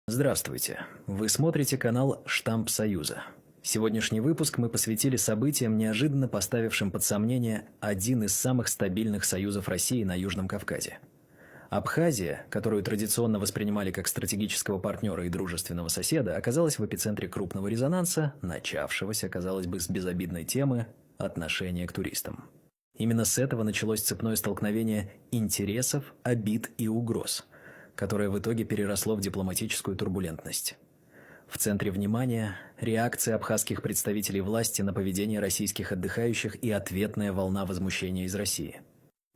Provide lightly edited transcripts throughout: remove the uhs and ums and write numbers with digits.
Здравствуйте! Вы смотрите канал «Штамп Союза». Сегодняшний выпуск мы посвятили событиям, неожиданно поставившим под сомнение один из самых стабильных союзов России на Южном Кавказе. Абхазия, которую традиционно воспринимали как стратегического партнера и дружественного соседа, оказалась в эпицентре крупного резонанса, начавшегося, казалось бы, с безобидной темы отношения к туристам. Именно с этого началось цепное столкновение интересов, обид и угроз, которое в итоге переросло в дипломатическую турбулентность. В центре внимания – реакция абхазских представителей власти на поведение российских отдыхающих и ответная волна возмущения из России.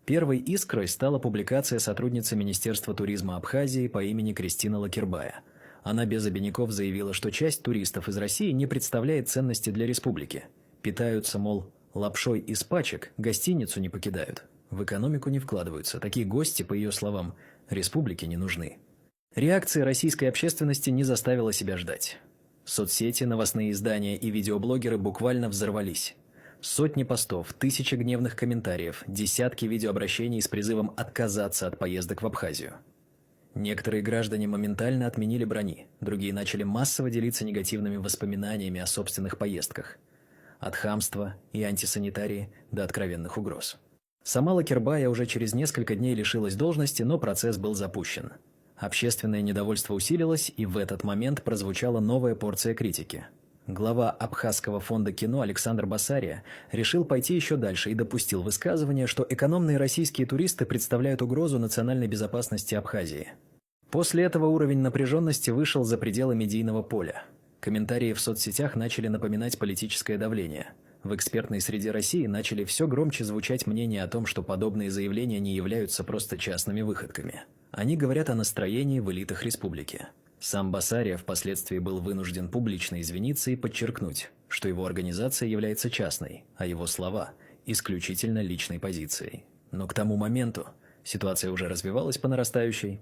Первой искрой стала публикация сотрудницы Министерства туризма Абхазии по имени Кристина Лакербая. Она без обиняков заявила, что часть туристов из России не представляет ценности для республики. Питаются, мол, лапшой из пачек, гостиницу не покидают, в экономику не вкладываются. Такие гости, по ее словам, республике не нужны. Реакция российской общественности не заставила себя ждать. Соцсети, новостные издания и видеоблогеры буквально взорвались. Сотни постов, тысячи гневных комментариев, десятки видеообращений с призывом отказаться от поездок в Абхазию. Некоторые граждане моментально отменили брони, другие начали массово делиться негативными воспоминаниями о собственных поездках. От хамства и антисанитарии до откровенных угроз. Сама Лакербая уже через несколько дней лишилась должности, но процесс был запущен. Общественное недовольство усилилось, и в этот момент прозвучала новая порция критики. Глава Абхазского фонда кино Александр Басария решил пойти еще дальше и допустил высказывание, что экономные российские туристы представляют угрозу национальной безопасности Абхазии. После этого уровень напряженности вышел за пределы медийного поля. Комментарии в соцсетях начали напоминать политическое давление. В экспертной среде России начали все громче звучать мнения о том, что подобные заявления не являются просто частными выходками. Они говорят о настроении в элитах республики. Сам Басария впоследствии был вынужден публично извиниться и подчеркнуть, что его организация является частной, а его слова – исключительно личной позицией. Но к тому моменту ситуация уже развивалась по нарастающей.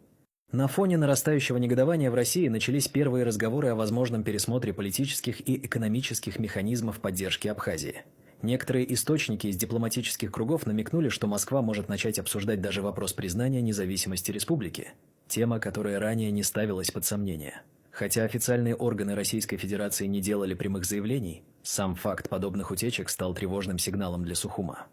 На фоне нарастающего негодования в России начались первые разговоры о возможном пересмотре политических и экономических механизмов поддержки Абхазии. Некоторые источники из дипломатических кругов намекнули, что Москва может начать обсуждать даже вопрос признания независимости республики, тема, которая ранее не ставилась под сомнение. Хотя официальные органы Российской Федерации не делали прямых заявлений, сам факт подобных утечек стал тревожным сигналом для Сухума.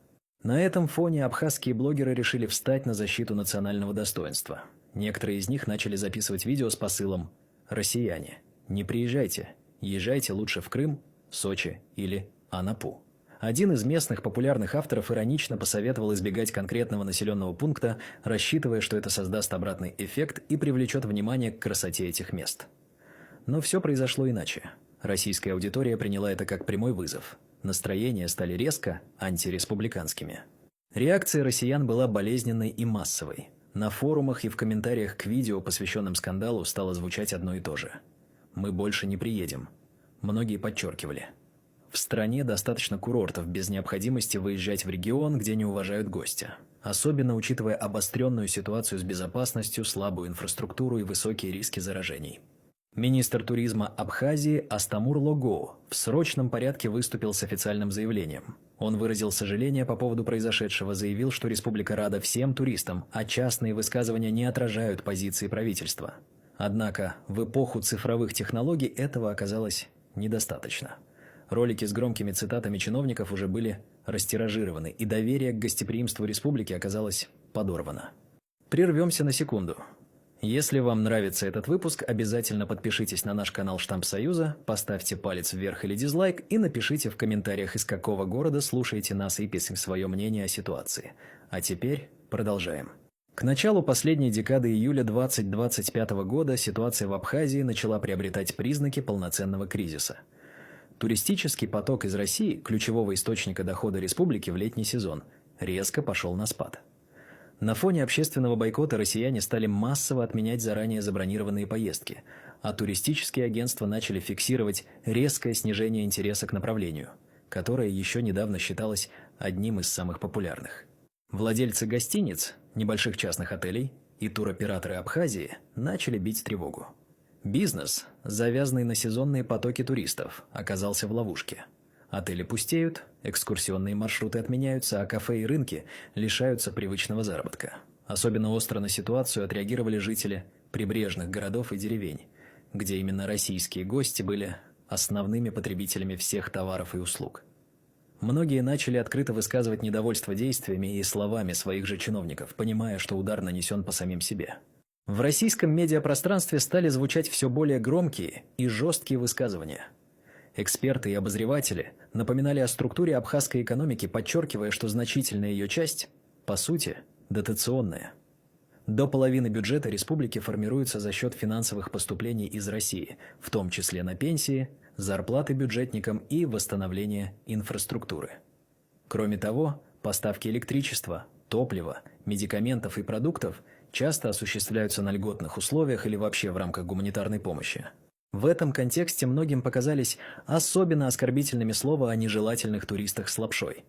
На этом фоне абхазские блогеры решили встать на защиту национального достоинства. Некоторые из них начали записывать видео с посылом «Россияне, не приезжайте, езжайте лучше в Крым, Сочи или Анапу». Один из местных популярных авторов иронично посоветовал избегать конкретного населенного пункта, рассчитывая, что это создаст обратный эффект и привлечет внимание к красоте этих мест. Но все произошло иначе. Российская аудитория приняла это как прямой вызов. Настроения стали резко антиреспубликанскими. Реакция россиян была болезненной и массовой. На форумах и в комментариях к видео, посвященным скандалу, стало звучать одно и то же. «Мы больше не приедем». Многие подчеркивали. В стране достаточно курортов без необходимости выезжать в регион, где не уважают гостя. Особенно учитывая обостренную ситуацию с безопасностью, слабую инфраструктуру и высокие риски заражений. Министр туризма Абхазии Астамур Логоу в срочном порядке выступил с официальным заявлением. Он выразил сожаление по поводу произошедшего, заявил, что республика рада всем туристам, а частные высказывания не отражают позиции правительства. Однако в эпоху цифровых технологий этого оказалось недостаточно. Ролики с громкими цитатами чиновников уже были растиражированы, и доверие к гостеприимству республики оказалось подорвано. Прервемся на секунду. Если вам нравится этот выпуск, обязательно подпишитесь на наш канал «Штамп Союза», поставьте палец вверх или дизлайк и напишите в комментариях, из какого города слушаете нас, и пишите свое мнение о ситуации. А теперь продолжаем. К началу последней декады июля 2025 года ситуация в Абхазии начала приобретать признаки полноценного кризиса. Туристический поток из России, ключевого источника дохода республики в летний сезон, резко пошел на спад. На фоне общественного бойкота россияне стали массово отменять заранее забронированные поездки, а туристические агентства начали фиксировать резкое снижение интереса к направлению, которое еще недавно считалось одним из самых популярных. Владельцы гостиниц, небольших частных отелей и туроператоры Абхазии начали бить тревогу. Бизнес, завязанный на сезонные потоки туристов, оказался в ловушке. Отели пустеют, экскурсионные маршруты отменяются, а кафе и рынки лишаются привычного заработка. Особенно остро на ситуацию отреагировали жители прибрежных городов и деревень, где именно российские гости были основными потребителями всех товаров и услуг. Многие начали открыто высказывать недовольство действиями и словами своих же чиновников, понимая, что удар нанесен по самим себе. В российском медиапространстве стали звучать все более громкие и жесткие высказывания. Эксперты и обозреватели напоминали о структуре абхазской экономики, подчеркивая, что значительная ее часть, по сути, дотационная. До половины бюджета республики формируется за счет финансовых поступлений из России, в том числе на пенсии, зарплаты бюджетникам и восстановление инфраструктуры. Кроме того, поставки электричества, топлива, медикаментов и продуктов часто осуществляются на льготных условиях или вообще в рамках гуманитарной помощи. В этом контексте многим показались особенно оскорбительными слова о нежелательных туристах с лапшой.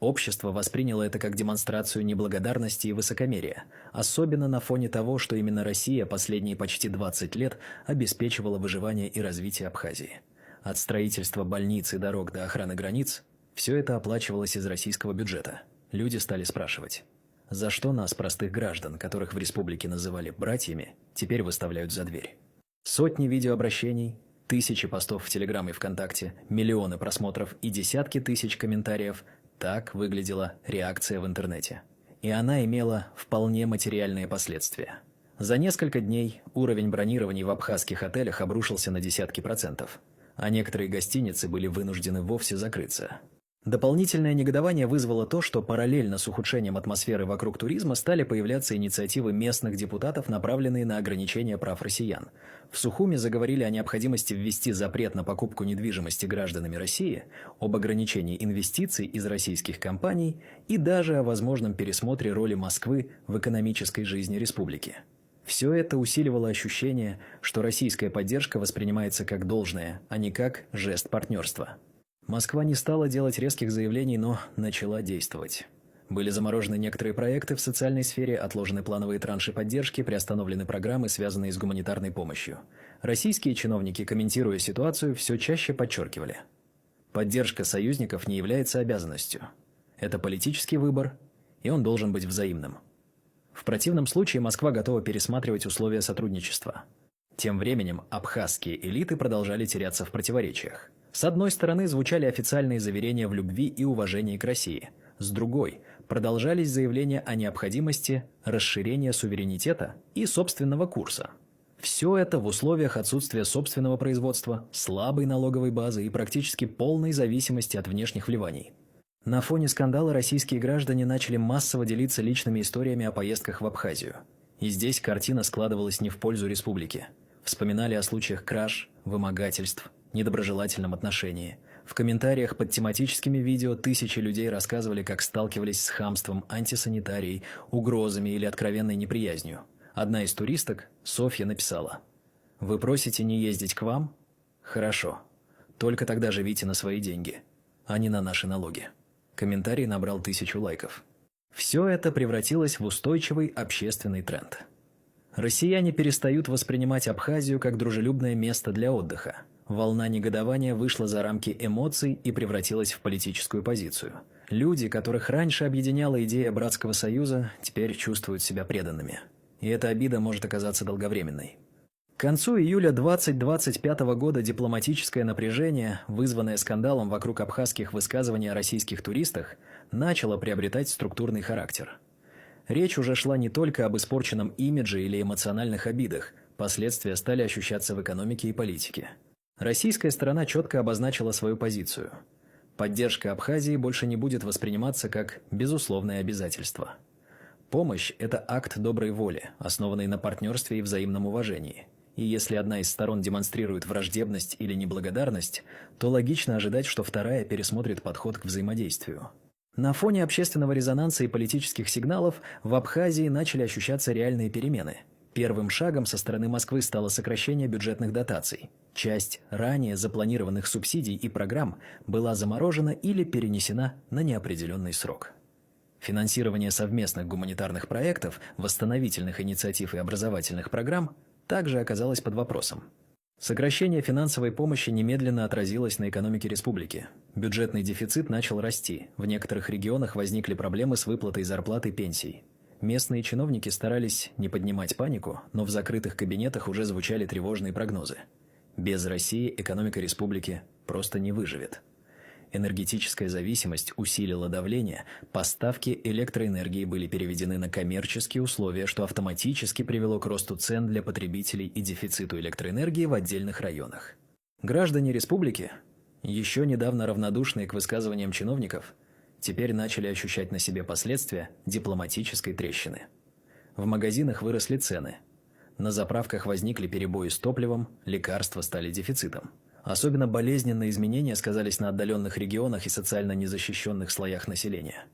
Общество восприняло это как демонстрацию неблагодарности и высокомерия, особенно на фоне того, что именно Россия последние почти 20 лет обеспечивала выживание и развитие Абхазии. От строительства больниц и дорог до охраны границ все это оплачивалось из российского бюджета. Люди стали спрашивать, за что нас, простых граждан, которых в республике называли братьями, теперь выставляют за дверь. Сотни видеообращений, тысячи постов в Телеграм и ВКонтакте, миллионы просмотров и десятки тысяч комментариев – так выглядела реакция в интернете. И она имела вполне материальные последствия. За несколько дней уровень бронирований в абхазских отелях обрушился на десятки процентов, а некоторые гостиницы были вынуждены вовсе закрыться. Дополнительное негодование вызвало то, что параллельно с ухудшением атмосферы вокруг туризма стали появляться инициативы местных депутатов, направленные на ограничение прав россиян. В Сухуми заговорили о необходимости ввести запрет на покупку недвижимости гражданами России, об ограничении инвестиций из российских компаний и даже о возможном пересмотре роли Москвы в экономической жизни республики. Все это усиливало ощущение, что российская поддержка воспринимается как должное, а не как жест партнерства. Москва не стала делать резких заявлений, но начала действовать. Были заморожены некоторые проекты в социальной сфере, отложены плановые транши поддержки, приостановлены программы, связанные с гуманитарной помощью. Российские чиновники, комментируя ситуацию, все чаще подчеркивали: поддержка союзников не является обязанностью. Это политический выбор, и он должен быть взаимным. В противном случае Москва готова пересматривать условия сотрудничества. Тем временем абхазские элиты продолжали теряться в противоречиях. С одной стороны, звучали официальные заверения в любви и уважении к России. С другой, продолжались заявления о необходимости расширения суверенитета и собственного курса. Все это в условиях отсутствия собственного производства, слабой налоговой базы и практически полной зависимости от внешних вливаний. На фоне скандала российские граждане начали массово делиться личными историями о поездках в Абхазию. И здесь картина складывалась не в пользу республики. Вспоминали о случаях краж, вымогательств, недоброжелательном отношении. В комментариях под тематическими видео тысячи людей рассказывали, как сталкивались с хамством, антисанитарией, угрозами или откровенной неприязнью. Одна из туристок, Софья, написала: «Вы просите не ездить к вам? Хорошо. Только тогда живите на свои деньги, а не на наши налоги». Комментарий набрал 1000 лайков. Все это превратилось в устойчивый общественный тренд. Россияне перестают воспринимать Абхазию как дружелюбное место для отдыха. Волна негодования вышла за рамки эмоций и превратилась в политическую позицию. Люди, которых раньше объединяла идея братского союза, теперь чувствуют себя преданными. И эта обида может оказаться долговременной. К концу июля 2025 года дипломатическое напряжение, вызванное скандалом вокруг абхазских высказываний о российских туристах, начало приобретать структурный характер. Речь уже шла не только об испорченном имидже или эмоциональных обидах, последствия стали ощущаться в экономике и политике. Российская сторона четко обозначила свою позицию. Поддержка Абхазии больше не будет восприниматься как безусловное обязательство. Помощь – это акт доброй воли, основанный на партнерстве и взаимном уважении. И если одна из сторон демонстрирует враждебность или неблагодарность, то логично ожидать, что вторая пересмотрит подход к взаимодействию. На фоне общественного резонанса и политических сигналов в Абхазии начали ощущаться реальные перемены. Первым шагом со стороны Москвы стало сокращение бюджетных дотаций. Часть ранее запланированных субсидий и программ была заморожена или перенесена на неопределенный срок. Финансирование совместных гуманитарных проектов, восстановительных инициатив и образовательных программ также оказалось под вопросом. Сокращение финансовой помощи немедленно отразилось на экономике республики. Бюджетный дефицит начал расти, в некоторых регионах возникли проблемы с выплатой зарплат и пенсий. Местные чиновники старались не поднимать панику, но в закрытых кабинетах уже звучали тревожные прогнозы. Без России экономика республики просто не выживет. Энергетическая зависимость усилила давление, поставки электроэнергии были переведены на коммерческие условия, что автоматически привело к росту цен для потребителей и дефициту электроэнергии в отдельных районах. Граждане республики, еще недавно равнодушные к высказываниям чиновников, теперь начали ощущать на себе последствия дипломатической трещины. В магазинах выросли цены. На заправках возникли перебои с топливом, лекарства стали дефицитом. Особенно болезненные изменения сказались на отдаленных регионах и социально незащищенных слоях населения.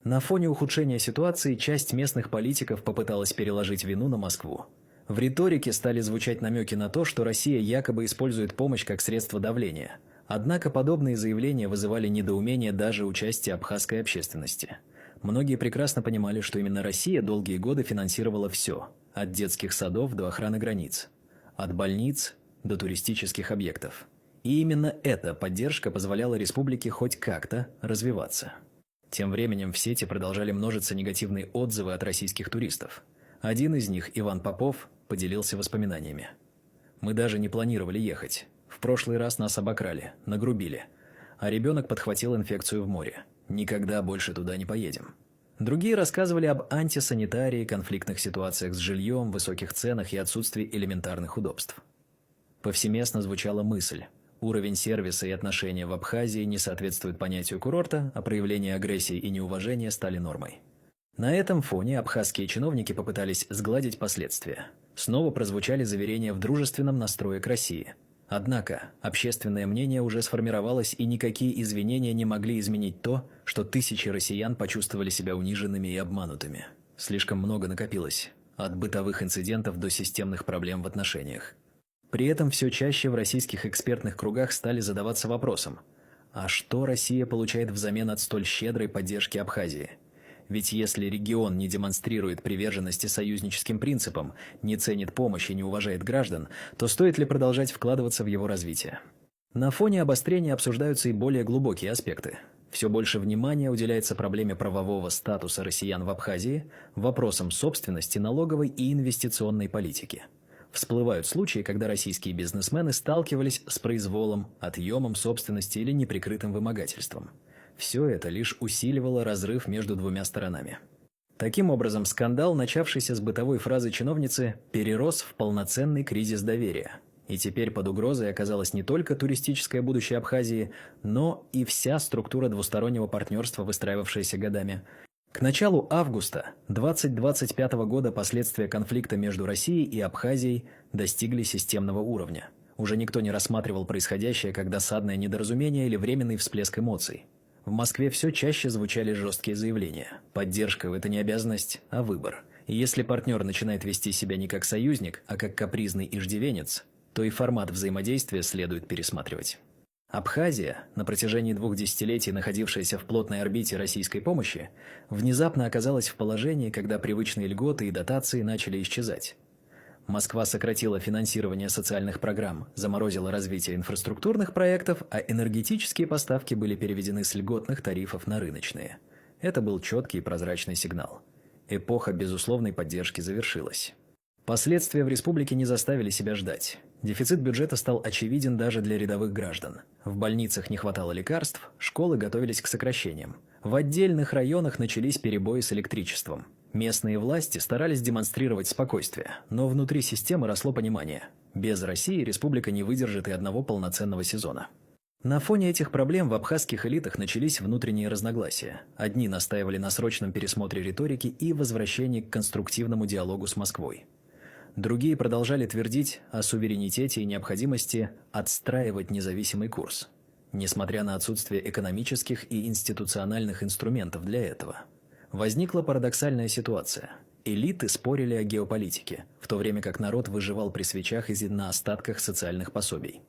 На фоне ухудшения ситуации часть местных политиков попыталась переложить вину на Москву. В риторике стали звучать намеки на то, что Россия якобы использует помощь как средство давления. Однако подобные заявления вызывали недоумение даже у части абхазской общественности. Многие прекрасно понимали, что именно Россия долгие годы финансировала все – от детских садов до охраны границ, от больниц до туристических объектов. И именно эта поддержка позволяла республике хоть как-то развиваться. Тем временем в сети продолжали множиться негативные отзывы от российских туристов. Один из них, Иван Попов, поделился воспоминаниями. «Мы даже не планировали ехать. В прошлый раз нас обокрали, нагрубили. А ребенок подхватил инфекцию в море. Никогда больше туда не поедем». Другие рассказывали об антисанитарии, конфликтных ситуациях с жильем, высоких ценах и отсутствии элементарных удобств. Повсеместно звучала мысль: уровень сервиса и отношения в Абхазии не соответствуют понятию курорта, а проявления агрессии и неуважения стали нормой. На этом фоне абхазские чиновники попытались сгладить последствия. Снова прозвучали заверения в дружественном настрое к России. Однако общественное мнение уже сформировалось, и никакие извинения не могли изменить то, что тысячи россиян почувствовали себя униженными и обманутыми. Слишком много накопилось, от бытовых инцидентов до системных проблем в отношениях. При этом все чаще в российских экспертных кругах стали задаваться вопросом: а что Россия получает взамен от столь щедрой поддержки Абхазии? Ведь если регион не демонстрирует приверженности союзническим принципам, не ценит помощь и не уважает граждан, то стоит ли продолжать вкладываться в его развитие? На фоне обострения обсуждаются и более глубокие аспекты. Все больше внимания уделяется проблеме правового статуса россиян в Абхазии, вопросам собственности, налоговой и инвестиционной политики. Всплывают случаи, когда российские бизнесмены сталкивались с произволом, отъемом собственности или неприкрытым вымогательством. Все это лишь усиливало разрыв между двумя сторонами. Таким образом, скандал, начавшийся с бытовой фразы чиновницы, перерос в полноценный кризис доверия. И теперь под угрозой оказалось не только туристическое будущее Абхазии, но и вся структура двустороннего партнерства, выстраивавшаяся годами. К началу августа 2025 года последствия конфликта между Россией и Абхазией достигли системного уровня. Уже никто не рассматривал происходящее как досадное недоразумение или временный всплеск эмоций. В Москве все чаще звучали жесткие заявления. Поддержка – это не обязанность, а выбор. И если партнер начинает вести себя не как союзник, а как капризный иждивенец, то и формат взаимодействия следует пересматривать. Абхазия, на протяжении 2 десятилетий находившаяся в плотной орбите российской помощи, внезапно оказалась в положении, когда привычные льготы и дотации начали исчезать. Москва сократила финансирование социальных программ, заморозила развитие инфраструктурных проектов, а энергетические поставки были переведены с льготных тарифов на рыночные. Это был четкий и прозрачный сигнал. Эпоха безусловной поддержки завершилась. Последствия в республике не заставили себя ждать. Дефицит бюджета стал очевиден даже для рядовых граждан. В больницах не хватало лекарств, школы готовились к сокращениям. В отдельных районах начались перебои с электричеством. Местные власти старались демонстрировать спокойствие, но внутри системы росло понимание: без России республика не выдержит и одного полноценного сезона. На фоне этих проблем в абхазских элитах начались внутренние разногласия. Одни настаивали на срочном пересмотре риторики и возвращении к конструктивному диалогу с Москвой. Другие продолжали твердить о суверенитете и необходимости отстраивать независимый курс, несмотря на отсутствие экономических и институциональных инструментов для этого. Возникла парадоксальная ситуация. Элиты спорили о геополитике, в то время как народ выживал при свечах и на остатках социальных пособий.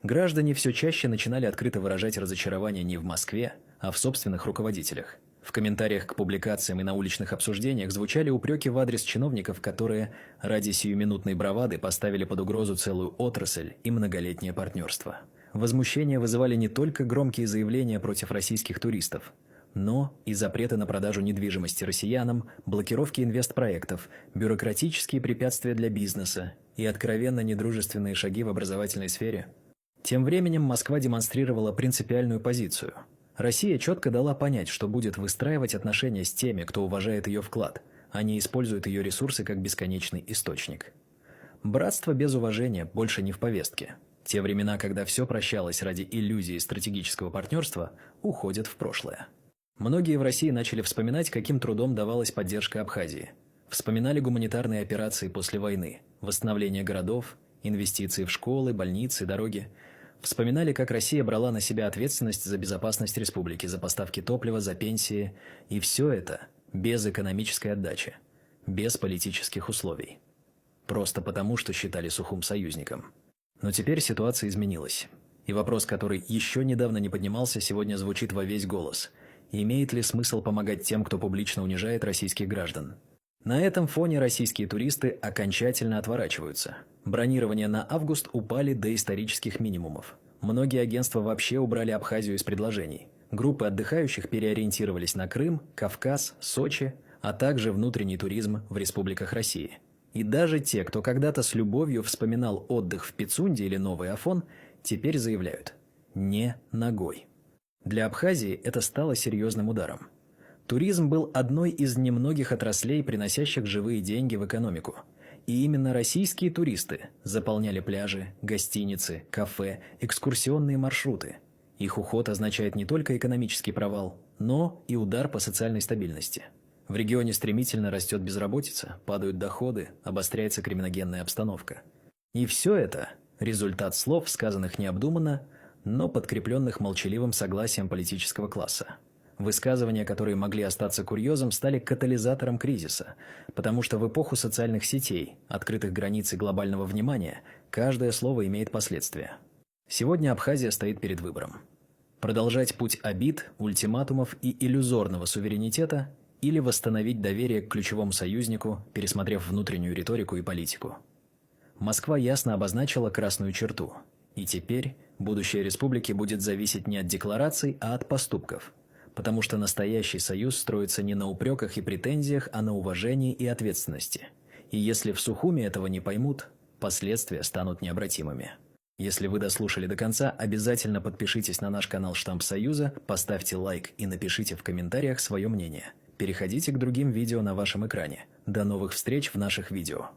Граждане все чаще начинали открыто выражать разочарование не в Москве, а в собственных руководителях. В комментариях к публикациям и на уличных обсуждениях звучали упреки в адрес чиновников, которые ради сиюминутной бравады поставили под угрозу целую отрасль и многолетнее партнерство. Возмущение вызывали не только громкие заявления против российских туристов. Но и запреты на продажу недвижимости россиянам, блокировки инвестпроектов, бюрократические препятствия для бизнеса и откровенно недружественные шаги в образовательной сфере. Тем временем Москва демонстрировала принципиальную позицию. Россия четко дала понять, что будет выстраивать отношения с теми, кто уважает ее вклад, а не использует ее ресурсы как бесконечный источник. Братство без уважения больше не в повестке. Те времена, когда все прощалось ради иллюзии стратегического партнерства, уходят в прошлое. Многие в России начали вспоминать, каким трудом давалась поддержка Абхазии. Вспоминали гуманитарные операции после войны, восстановление городов, инвестиции в школы, больницы, дороги. Вспоминали, как Россия брала на себя ответственность за безопасность республики, за поставки топлива, за пенсии. И все это без экономической отдачи, без политических условий. Просто потому, что считали сухим союзником. Но теперь ситуация изменилась. И вопрос, который еще недавно не поднимался, сегодня звучит во весь голос. Имеет ли смысл помогать тем, кто публично унижает российских граждан? На этом фоне российские туристы окончательно отворачиваются. Бронирования на август упали до исторических минимумов. Многие агентства вообще убрали Абхазию из предложений. Группы отдыхающих переориентировались на Крым, Кавказ, Сочи, а также внутренний туризм в республиках России. И даже те, кто когда-то с любовью вспоминал отдых в Пицунде или Новый Афон, теперь заявляют – не ногой. Для Абхазии это стало серьезным ударом. Туризм был одной из немногих отраслей, приносящих живые деньги в экономику. И именно российские туристы заполняли пляжи, гостиницы, кафе, экскурсионные маршруты. Их уход означает не только экономический провал, но и удар по социальной стабильности. В регионе стремительно растет безработица, падают доходы, обостряется криминогенная обстановка. И все это – результат слов, сказанных необдуманно, но подкрепленных молчаливым согласием политического класса. Высказывания, которые могли остаться курьезом, стали катализатором кризиса, потому что в эпоху социальных сетей, открытых границ и глобального внимания, каждое слово имеет последствия. Сегодня Абхазия стоит перед выбором. Продолжать путь обид, ультиматумов и иллюзорного суверенитета или восстановить доверие к ключевому союзнику, пересмотрев внутреннюю риторику и политику. Москва ясно обозначила красную черту, и теперь будущее республики будет зависеть не от деклараций, а от поступков. Потому что настоящий союз строится не на упреках и претензиях, а на уважении и ответственности. И если в Сухуми этого не поймут, последствия станут необратимыми. Если вы дослушали до конца, обязательно подпишитесь на наш канал «Штамп Союза», поставьте лайк и напишите в комментариях свое мнение. Переходите к другим видео на вашем экране. До новых встреч в наших видео.